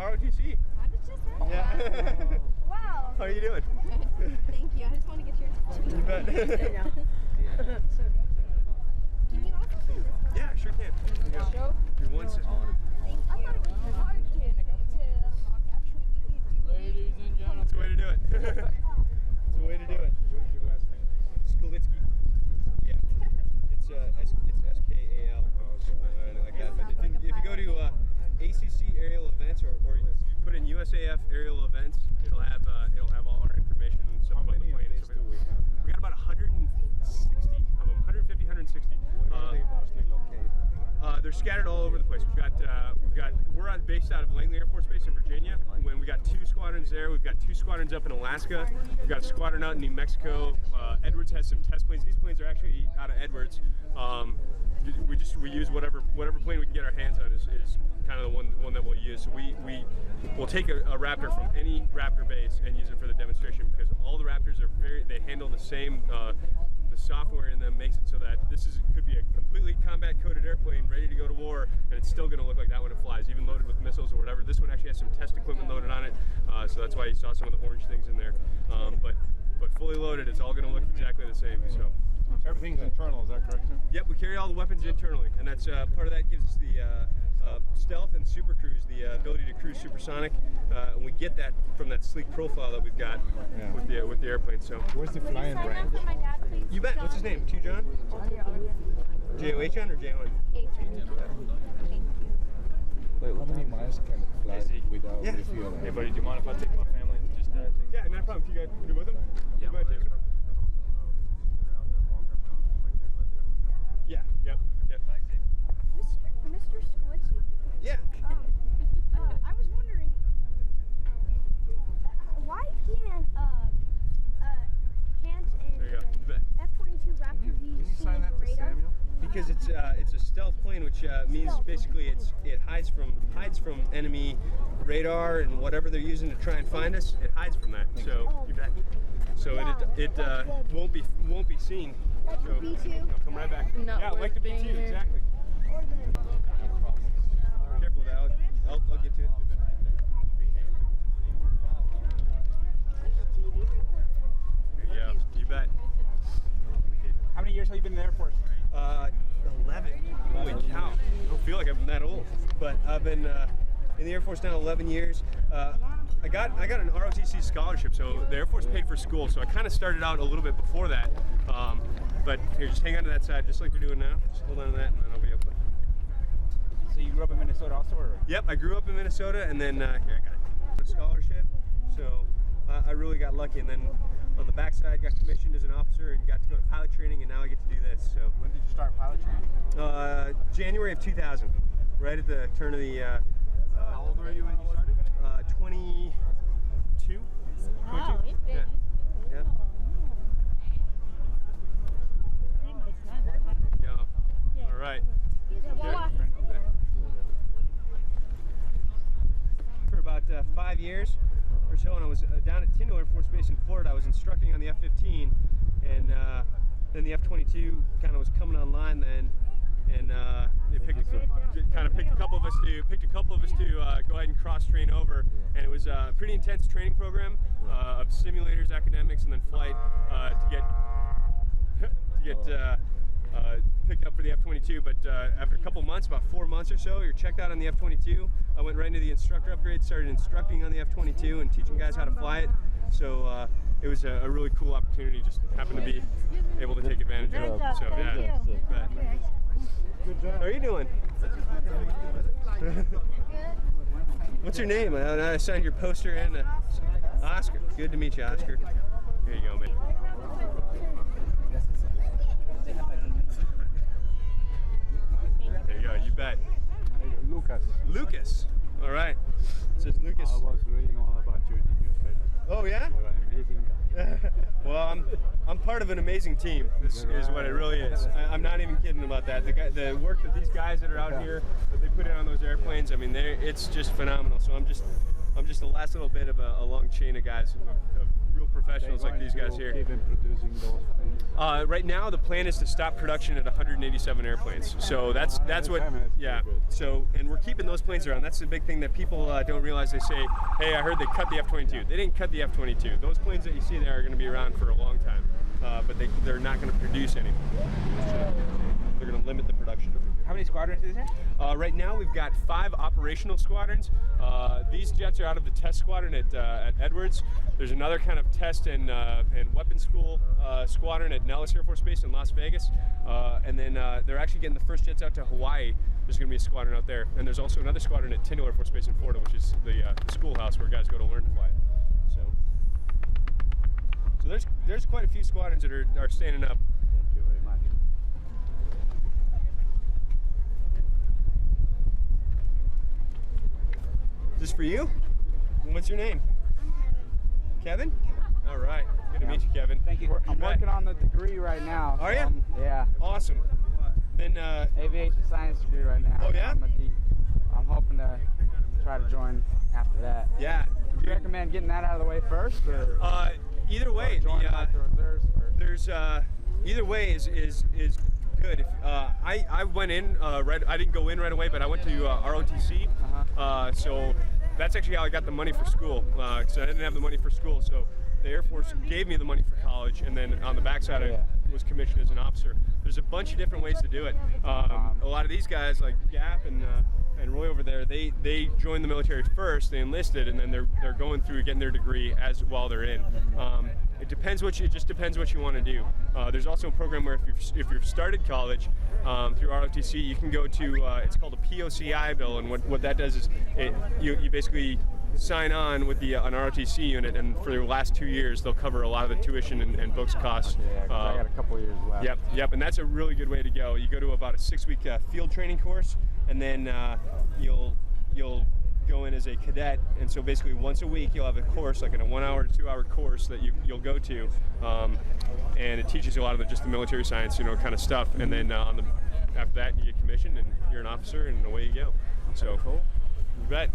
ROTC. I was just right. Yeah. Wow. How are you doing? Thank you. I just want to get your attention. You bet. Can you also sing this one? Yeah, sure can. Show? You're one second. Thank you. I thought it was hard to actually be. Ladies and gentlemen. It's a way to do it. It's a way to do it. What is your last name? Skalicky. Yeah. It's SKAL. Like that. But if you go to ACC aerial events or you put in USAF aerial events, it'll have all our information and stuff about the plane. How many of these do we have? We got about 160 of them, 150, 160. Where are they mostly located? They're scattered all over the place. We're based out of Langley Air Force Base in Virginia. When we got 2 squadrons there, we've got 2 squadrons up in Alaska. We've got a squadron out in New Mexico. Edwards has some test planes. These planes are actually out of Edwards. We use whatever plane we can get our hands on is kind of the one that we'll use. So we'll take a Raptor from any Raptor base and use it for the demonstration because all the Raptors are they handle the same. The software in them makes it so that could be a completely combat-coded airplane ready to go to war, and it's still going to look like that when it flies, even loaded with missiles or whatever. This one actually has some test equipment loaded on it, so that's why you saw some of the orange things in there. But fully loaded, it's all going to look exactly the same. So Everything's internal, is that correct, sir? yep, we carry all the weapons internally, and that's part of that gives us the stealth and super cruise, the ability to cruise supersonic, and we get that from that sleek profile that we've got with the airplane. So Where's the flying Sign range? up for my dad, please. you bet. What's his name? T. John? J-O-H-N or J-O-N? Thank you. Wait, how many miles can it fly without Yeah. refueling? Hey buddy, do you mind if I take my family and just take Yeah, no problem. If you guys you with him? Yeah, You mind taking him? Yeah, yep. Mr. Skalicky. Yeah. I was wondering why can't There you go. You bet. F-22 Raptor be seen Sign that over to radar? Samuel? Because it's a stealth plane, which means basically it hides from enemy radar and whatever they're using to try and find us. It hides from that. So you bet. So it won't be seen. Like So the B-2? I'll come right back. No, Yeah, like the B-2, exactly. Or the... Careful with that. I'll get to it. There you go. You bet. How many years have you been in the Air Force? 11. Holy cow. I don't feel like I've been that old. But I've been in the Air Force now 11 years. I got an ROTC scholarship, so the Air Force paid for school, so I kind of started out a little bit before that. But here, just hang on to that side, just like you're doing now. Just hold on to that, and then I'll be able to. So you grew up in Minnesota also, or? Yep, I grew up in Minnesota, and then here, I got a scholarship. So I really got lucky, and then on the backside, got commissioned as an officer and got to go to pilot training, and now I get to do this. So When did you start pilot training? January of 2000, right at the turn of the. How old were you when you started? 22. Wow, 22? it's big. Yeah. Yeah. Yeah. All right. For about 5 years or so, and I was down at Tyndall Air Force Base in Florida. I was instructing on the F-15, and then the F-22 kind of was coming online then, and they picked a couple of us to go ahead and cross train over, and it was a pretty intense training program of simulators, academics, and then flight to get picked up for the F-22. But after a couple months, about 4 months or so, you're checked out on the F-22. I went right into the instructor upgrade, started instructing on the F-22 and teaching guys how to fly it. So it was a really cool opportunity. Just happened to be able to take advantage of it. So yeah. But, Good job. how are you doing? What's your name? I signed your poster and Oscar. Good to meet you, Oscar. Here you go, man. There you go. You bet. Hey, Lucas. Lucas. All right. It says Lucas. I was reading all about you in the newspaper. Oh yeah. You're an amazing guy. Well, I'm part of an amazing team. This is what it really is. I'm not even kidding about that. The work that these guys that are out here that they put in on those airplanes. I mean, it's just phenomenal. So I'm I'm just the last little bit of a long chain of guys, of real professionals like these guys here. Keep producing those things. Right now, the plan is to stop production at 187 airplanes. So that's what, yeah. So, and we're keeping those planes around. That's the big thing that people don't realize. They say, hey, I heard they cut the F-22. They didn't cut the F-22. Those planes that you see there are going to be around for a long time, but they're not going to produce any. They're going to limit the production. How many squadrons is there? Right now, we've got 5 operational squadrons. These jets are out of the test squadron at Edwards. There's another kind of test and weapons school squadron at Nellis Air Force Base in Las Vegas. And then they're actually getting the first jets out to Hawaii. There's going to be a squadron out there. And there's also another squadron at Tyndall Air Force Base in Florida, which is the schoolhouse where guys go to learn to fly it. So there's quite a few squadrons that are standing up. Thank you very much. Is this for you? What's your name? Kevin? All right. Good to meet you, Kevin. Thank you. I'm working on the degree right now. Are you? Yeah. Awesome. Then, Aviation science degree right now. Oh, yeah? I'm hoping to try to join after that. yeah. Do you recommend getting that out of the way first, or Either way, join like the reserves? Or? there's either way is good. If, I went in I didn't go in right away, but I went to ROTC. So that's actually how I got the money for school, because I didn't have the money for school. So the Air Force gave me the money for college, and then on the backside I was commissioned as an officer. There's a bunch of different ways to do it. A lot of these guys, like Gap and Roy over there, they joined the military first, they enlisted, and then they're going through getting their degree as while they're in. It just depends what you want to do. There's also a program where if you've started college through ROTC, you can go to it's called a POCI bill, and what that does is you basically sign on with an ROTC unit, and for the last 2 years they'll cover a lot of the tuition and books costs. Yeah, 'cause I got a couple years left. Yep, and that's a really good way to go. You go to about a 6-week field training course, and then you'll go in as a cadet, and so basically once a week you'll have a course, like in a 1 hour to 2 hour course that you'll go to, and it teaches you a lot of just the military science, kind of stuff, and then after that you get commissioned and you're an officer, and away you go. So, you bet.